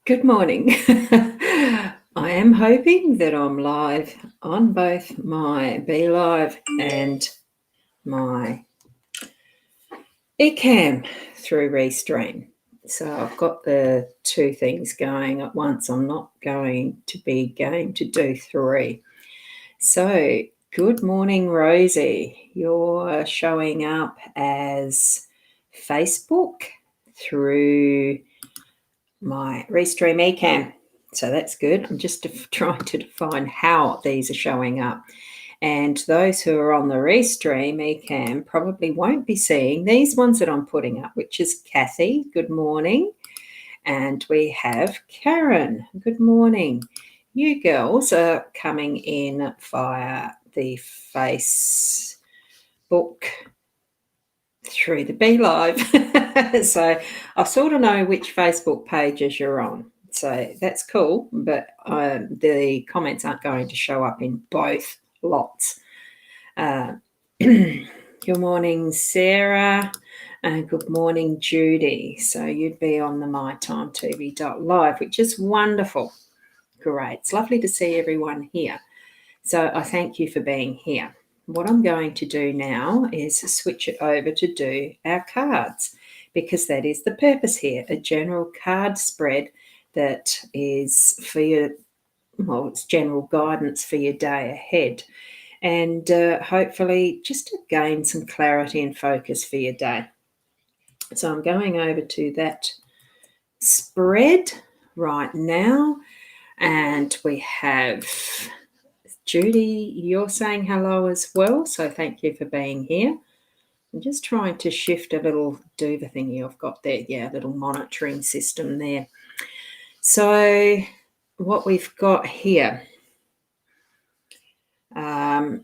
Good morning. I am hoping that I'm live on both my Be Live and my Ecamm through Restream. So I've got the two things going at once. I'm not going to be game to do three. So good morning, Rosie. You're showing up as Facebook through my Restream Ecamm. So that's good. I'm just trying to define how these are showing up. And those who are on the Restream Ecamm probably won't be seeing these ones that I'm putting up, which is Kathy. Good morning. And we have Karen. Good morning. You girls are coming in via the Facebook through the Be Live. So I sort of know which Facebook pages you're on. So that's cool, but the comments aren't going to show up in both lots. Good morning, Sarah, and good morning, Judy. So you'd be on the mytimetv.live, which is wonderful. Great. It's lovely to see everyone here. So I thank you for being here. What I'm going to do now is switch it over to do our cards, because that is the purpose here, a general card spread that is for your, well, it's general guidance for your day ahead, and hopefully just to gain some clarity and focus for your day. So I'm going over to that spread right now, and we have Judy, you're saying hello as well, so thank you for being here. I'm just trying to shift a little doova thingy I've got there. Yeah, a little monitoring system there. So what we've got here now,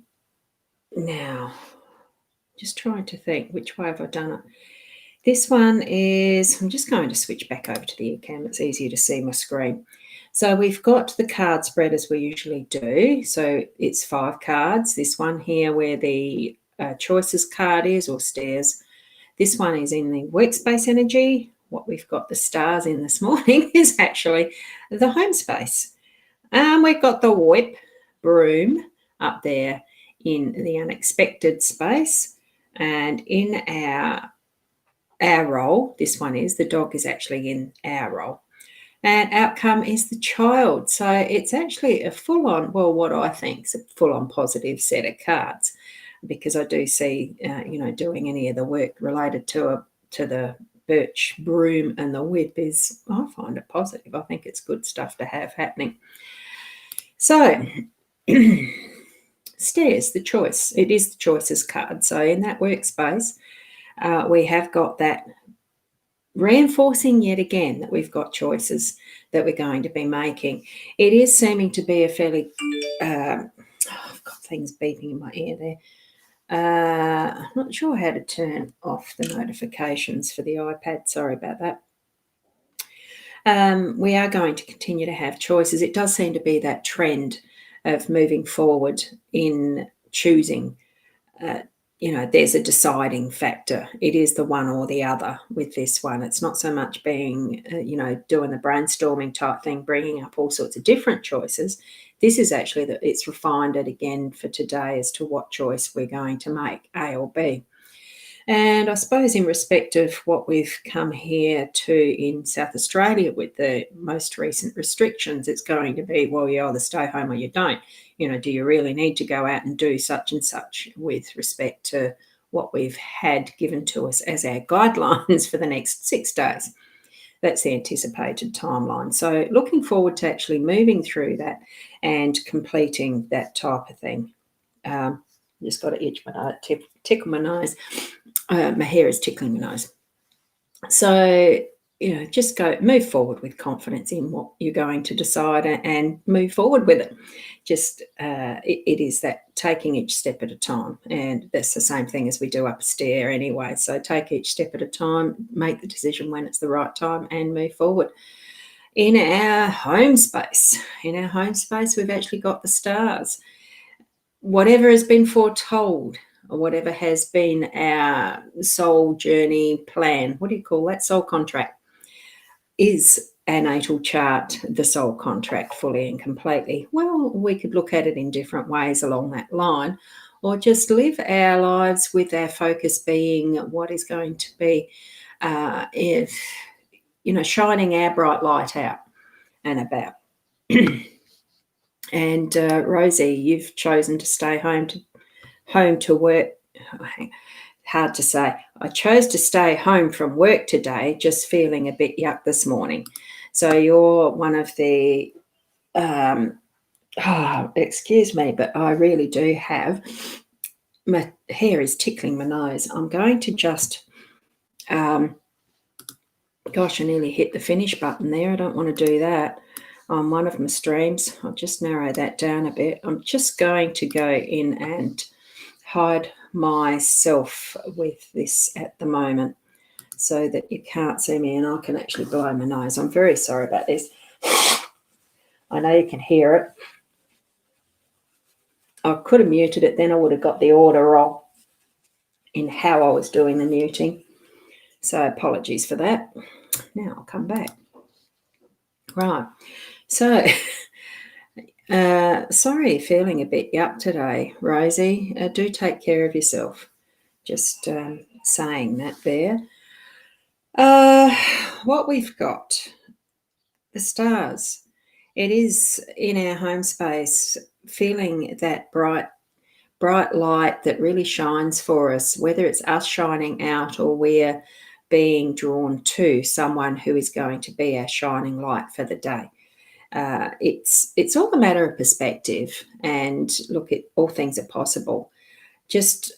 just trying to think, which way have I done it? This one is, I'm just going to switch back over to the Ecamm. It's easier to see my screen. So we've got the card spread as we usually do. So it's 5 cards. This one here where the choices card is, or stairs. This one is in the workspace energy. What we've got the stars in this morning is actually the home space. We've got the whip broom up there in the unexpected space. And in our role, this one is, the dog is actually in our role. And outcome is the child. So it's actually a full-on, well, what I think is a full-on positive set of cards, because I do see, doing any of the work related to the birch broom and the whip is, I find it positive. I think it's good stuff to have happening. So stairs, the choice. It is the choices card. So in that workspace, we have got that reinforcing yet again that we've got choices that we're going to be making. It is seeming to be a fairly, I've got things beeping in my ear there. I'm not sure how to turn off the notifications for the iPad. Sorry about that. We are going to continue to have choices. It does seem to be that trend of moving forward in choosing. There's a deciding factor. It is the one or the other with this one. It's not so much being, doing the brainstorming type thing, bringing up all sorts of different choices. This is actually that it's refined it again for today as to what choice we're going to make, A or B. And I suppose in respect of what we've come here to in South Australia with the most recent restrictions, it's going to be, well, you either stay home or you don't. Do you really need to go out and do such and such with respect to what we've had given to us as our guidelines for the next 6 days? That's the anticipated timeline. So looking forward to actually moving through that and completing that type of thing. Just got to itch my nose, tickle my nose. My hair is tickling my nose. So, just move forward with confidence in what you're going to decide and move forward with it. Just, it is that taking each step at a time. And that's the same thing as we do up a stair anyway. So take each step at a time, make the decision when it's the right time and move forward. In our home space, we've actually got the stars. Whatever has been foretold, or whatever has been our soul journey plan, what do you call that? Soul contract, is our natal chart, the soul contract fully and completely? Well, we could look at it in different ways along that line, or just live our lives with our focus being what is going to be, shining our bright light out and about. And Rosie, you've chosen to stay home to work. Hard to say. I chose to stay home from work today, just feeling a bit yuck this morning. So you're one of the, excuse me, but I really do have, my hair is tickling my nose. I'm going to just, gosh, I nearly hit the finish button there. I don't want to do that on one of my streams. I'll just narrow that down a bit. I'm just going to go in and hide myself with this at the moment so that you can't see me and I can actually blow my nose. I'm very sorry about this. I know you can hear it. I could have muted it, then I would have got the order wrong in how I was doing the muting. So apologies for that. Now I'll come back. Right. So sorry, feeling a bit yuck today, Rosie. Do take care of yourself. Just saying that there. What we've got, the stars. It is in our home space, feeling that bright light that really shines for us, whether it's us shining out or we're being drawn to someone who is going to be our shining light for the day. It's all a matter of perspective, and look, all things are possible. Just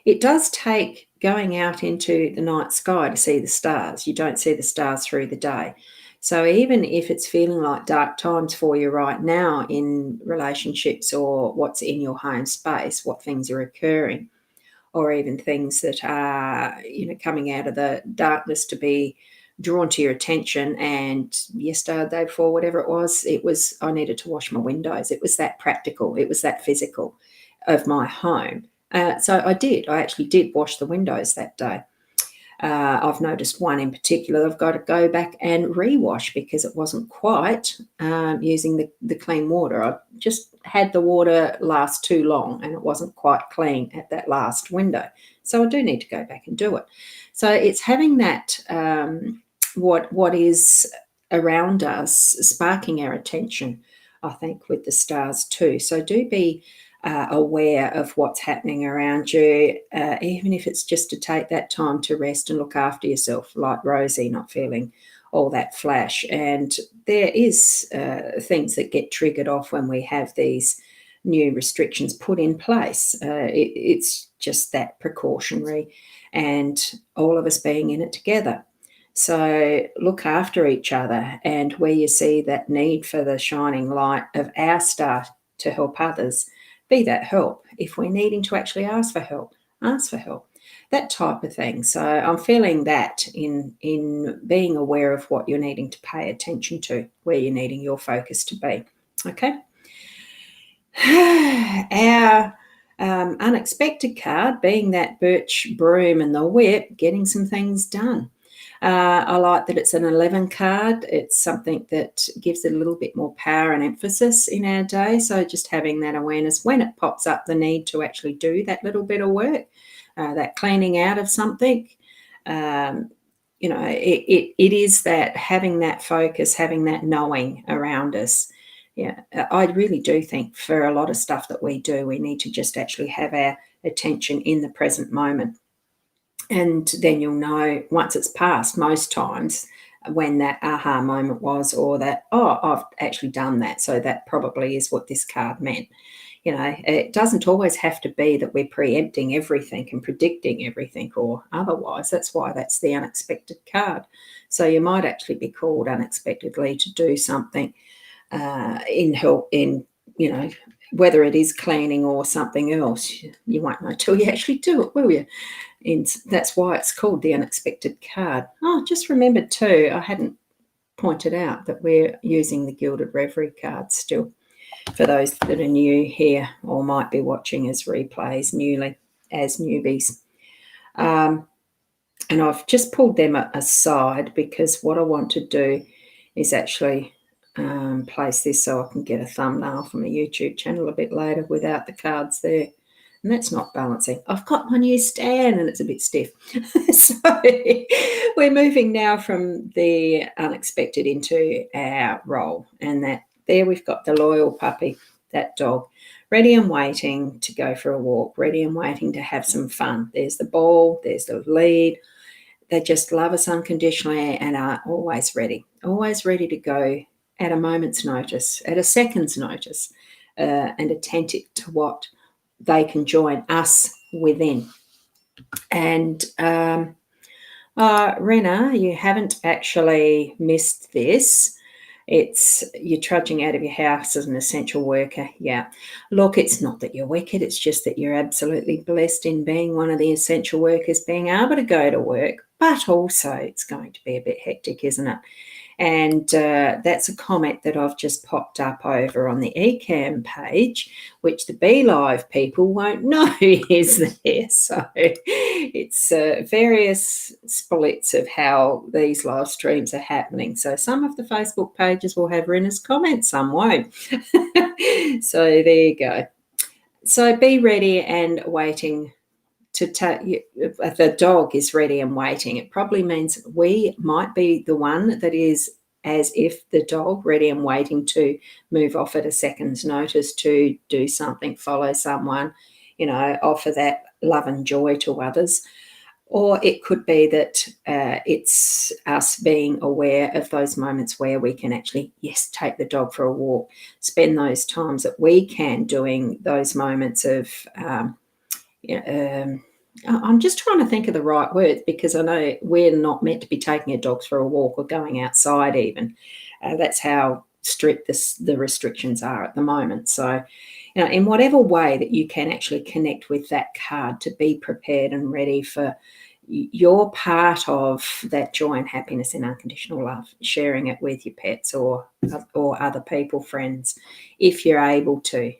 it does take going out into the night sky to see the stars. You don't see the stars through the day. So even if it's feeling like dark times for you right now in relationships or what's in your home space, what things are occurring, or even things that are, coming out of the darkness to be drawn to your attention, and yesterday, the day before, whatever it was, I needed to wash my windows. It was that practical. It was that physical of my home. So I actually did wash the windows that day. I've noticed one in particular I've got to go back and rewash because it wasn't quite using the clean water. I just had the water last too long and it wasn't quite clean at that last window. So I do need to go back and do it. So it's having that what is around us sparking our attention, I think, with the stars too. So do be aware of what's happening around you, even if it's just to take that time to rest and look after yourself, like Rosie, not feeling all that flash. And there is things that get triggered off when we have these new restrictions put in place. It's just that precautionary, and all of us being in it together. So look after each other, and where you see that need for the shining light of our star to help others, be that help. If we're needing to actually ask for help, that type of thing. So I'm feeling that in being aware of what you're needing to pay attention to, where you're needing your focus to be. Okay. Our unexpected card being that birch broom and the whip, getting some things done. I like that it's an 11 card. It's something that gives it a little bit more power and emphasis in our day. So just having that awareness when it pops up, the need to actually do that little bit of work, that cleaning out of something. It is that having that focus, having that knowing around us. Yeah, I really do think for a lot of stuff that we do, we need to just actually have our attention in the present moment. And then you'll know once it's passed, most times, when that aha moment was, or that, I've actually done that. So that probably is what this card meant. It doesn't always have to be that we're preempting everything and predicting everything or otherwise. That's why that's the unexpected card. So you might actually be called unexpectedly to do something whether it is cleaning or something else. You won't know till you actually do it, will you? And that's why it's called the unexpected card. Just remembered too, I hadn't pointed out that we're using the Gilded Reverie card still, for those that are new here or might be watching as replays newly, as newbies. And I've just pulled them aside because what I want to do is actually place this so I can get a thumbnail from the YouTube channel a bit later without the cards there. And that's not balancing. I've got my new stand and it's a bit stiff. So we're moving now from the unexpected into our role. And that there we've got the loyal puppy, that dog, ready and waiting to go for a walk, ready and waiting to have some fun. There's the ball, there's the lead. They just love us unconditionally and are always ready to go at a moment's notice, at a second's notice, and attentive to what they can join us within. And Rena, you haven't actually missed this. It's you're trudging out of your house as an essential worker. Yeah. Look, it's not that you're wicked. It's just that you're absolutely blessed in being one of the essential workers, being able to go to work. But also it's going to be a bit hectic, isn't it? And that's a comment that I've just popped up over on the eCam page, which the Be Live people won't know is there. So it's various splits of how these live streams are happening. So some of the Facebook pages will have Rena's comments, some won't. So there you go. So be ready and waiting to take you. If the dog is ready and waiting, it probably means we might be the one that is as if the dog ready and waiting to move off at a second's notice to do something, follow someone, offer that love and joy to others. Or it could be that it's us being aware of those moments where we can actually, yes, take the dog for a walk, spend those times that we can doing those moments of I'm just trying to think of the right words because I know we're not meant to be taking our dogs for a walk or going outside even. That's how strict the restrictions are at the moment. So, in whatever way that you can actually connect with that card to be prepared and ready for your part of that joy and happiness and unconditional love, sharing it with your pets or other people, friends, if you're able to.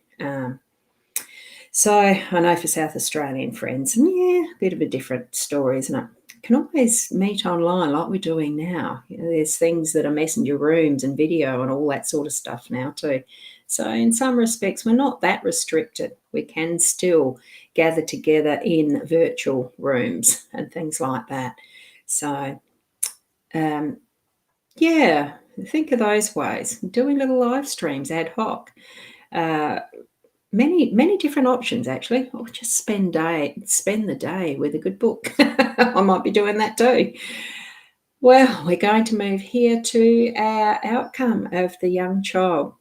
So I know for South Australian friends, and a bit of a different story, isn't it? Can always meet online like we're doing now. There's things that are messenger rooms and video and all that sort of stuff now too. So in some respects, we're not that restricted. We can still gather together in virtual rooms and things like that. So, think of those ways. Doing little live streams ad hoc. Many different options actually, or just spend the day with a good book. I might be doing that too. Well, we're going to move here to our outcome of the young child.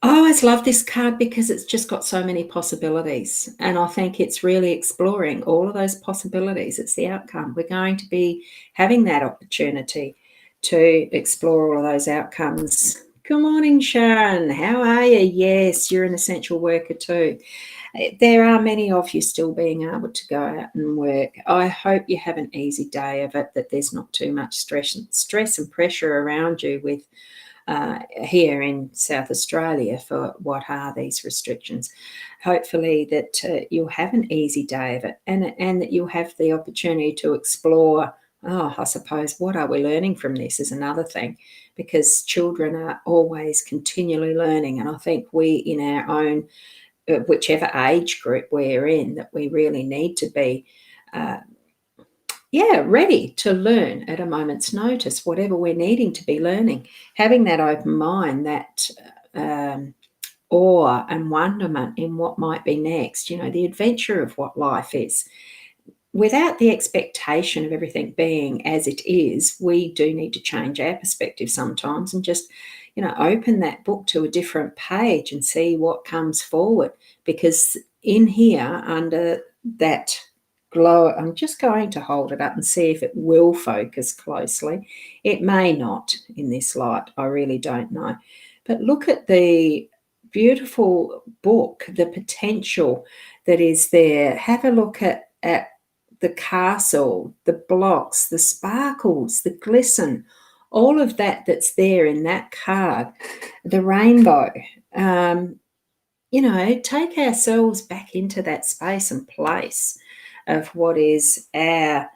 I always love this card because it's just got so many possibilities, and I think it's really exploring all of those possibilities. It's the outcome. We're going to be having that opportunity to explore all of those outcomes. Good morning, Sharon. How are you? Yes, you're an essential worker too. There are many of you still being able to go out and work. I hope you have an easy day of it, that there's not too much stress and pressure around you with here in South Australia for what are these restrictions. Hopefully that you'll have an easy day of it and that you'll have the opportunity to explore, I suppose, what are we learning from this is another thing, because children are always continually learning. And I think we in our own, whichever age group we're in, that we really need to be ready to learn at a moment's notice, whatever we're needing to be learning. Having that open mind, that awe and wonderment in what might be next, the adventure of what life is. Without the expectation of everything being as it is, we do need to change our perspective sometimes and just, open that book to a different page and see what comes forward. Because in here, under that glow, I'm just going to hold it up and see if it will focus closely. It may not in this light. I really don't know. But look at the beautiful book, the potential that is there. Have a look at the castle, the blocks, the sparkles, the glisten, all of that's there in that card, the rainbow. Take ourselves back into that space and place. of what is our,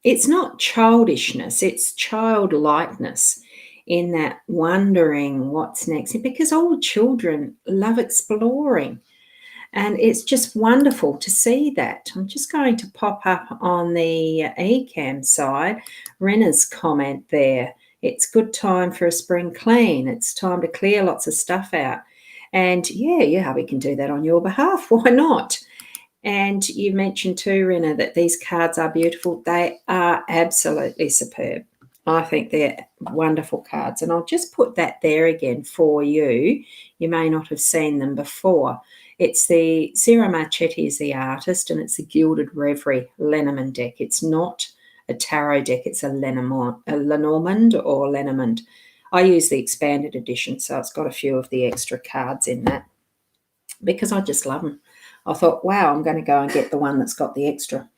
it's not childishness, it's childlikeness in that wondering what's next, because all children love exploring. And it's just wonderful to see that. I'm just going to pop up on the eCam side, Rena's comment there. It's good time for a spring clean. It's time to clear lots of stuff out. And yeah, we can do that on your behalf. Why not? And you mentioned too, Rena, that these cards are beautiful. They are absolutely superb. I think they're wonderful cards. And I'll just put that there again for you. You may not have seen them before. It's the Ciro Marchetti is the artist, and it's a Gilded Reverie Lenormand deck. It's not a tarot deck. It's a Lenormand or Lenormand. I use the expanded edition, so it's got a few of the extra cards in that because I just love them. I thought, wow, I'm going to go and get the one that's got the extra.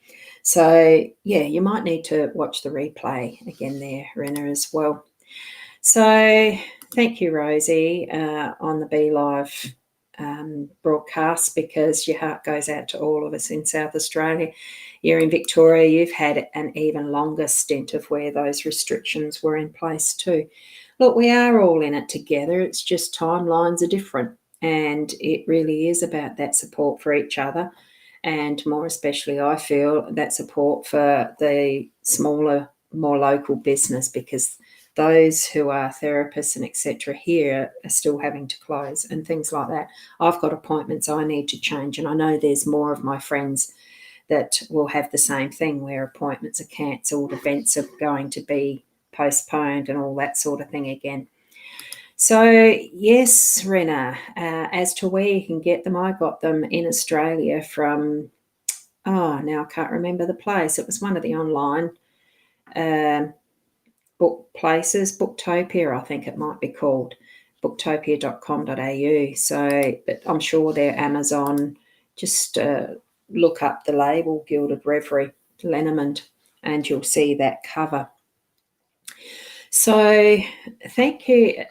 So, yeah, you might need to watch the replay again there, Rena, as well. So thank you, Rosie, on the Be Live broadcast, because your heart goes out to all of us in South Australia. You're in Victoria. You've had an even longer stint of where those restrictions were in place too. Look, we are all in it together. It's just timelines are different, and it really is about that support for each other, and more especially, I feel, that support for the smaller, more local business, because those who are therapists and etc. here are still having to close and things like that. I've got appointments I need to change, and I know there's more of my friends that will have the same thing, where appointments are cancelled, events are going to be postponed and all that sort of thing again. So yes, Rena, as to where you can get them, I got them in Australia from, now I can't remember the place. It was one of the online book places, Booktopia, I think it might be called, booktopia.com.au. So, but I'm sure they're Amazon. Just look up the label Gilded Reverie Lenormand and you'll see that cover. So thank you.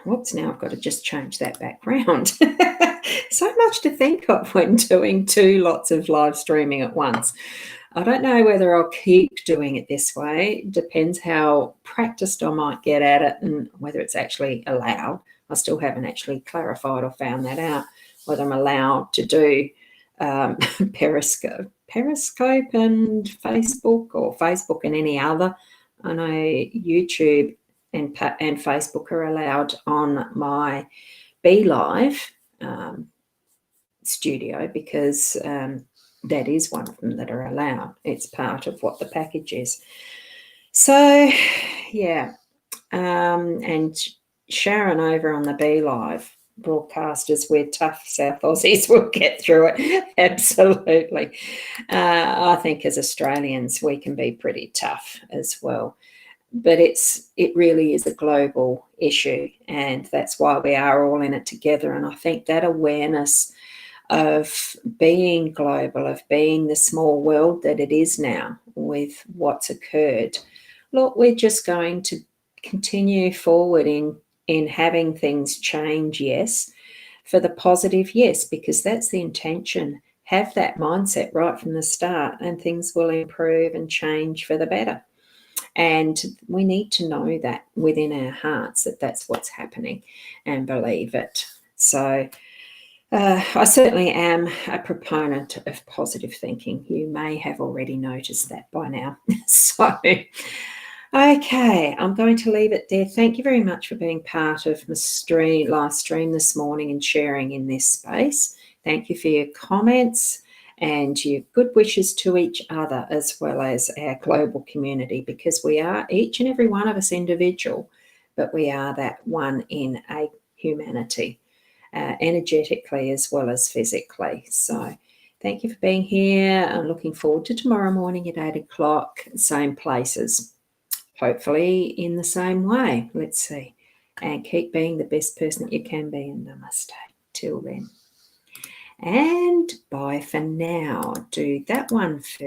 Whoops, now I've got to just change that background. So much to think of when doing lots of live streaming at once. I don't know whether I'll keep doing it this way. Depends how practiced I might get at it and whether it's actually allowed. I still haven't actually clarified or found that out, whether I'm allowed to do Periscope and Facebook, or Facebook and any other. I know YouTube and Facebook are allowed on my Be Live studio, because that is one of them that are allowed. It's part of what the package is. So, yeah. And Sharon over on the Be Live broadcasters, we're tough South Aussies, we'll get through it. Absolutely. I think as Australians, we can be pretty tough as well. But it really is a global issue, and that's why we are all in it together. And I think that awareness of being global, of being the small world that it is now with what's occurred, look, we're just going to continue forward in having things change, yes, for the positive, yes, because that's the intention. Have that mindset right from the start, and things will improve and change for the better. And we need to know that within our hearts, that that's what's happening, and believe it. So I certainly am a proponent of positive thinking. You may have already noticed that by now. So, okay, I'm going to leave it there. Thank you very much for being part of my live stream this morning and sharing in this space. Thank you for your comments and your good wishes to each other, as well as our global community, because we are, each and every one of us, individual, but we are that one in a humanity, energetically as well as physically. So thank you for being here. I'm looking forward to tomorrow morning at 8 o'clock, same places, hopefully in the same way. Let's see. And keep being the best person that you can be, and namaste. Till then. And bye for now. Do that one first.